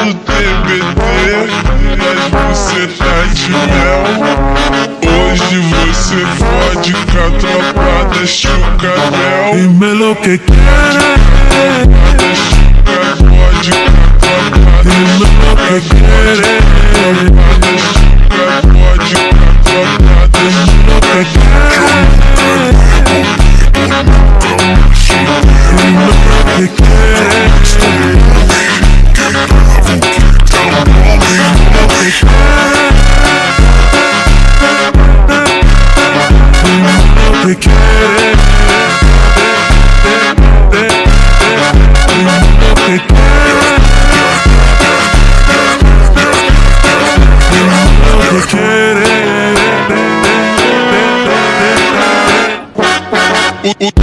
do TBT, das bucetas de mel. Hoje você pode com a tropa da Chucabel. Dime lo que quieres, Pode com a tropa da dime lo que quieres, Pode com a tropa da lo que quieres, dime lo que quieres, lo que quieres, O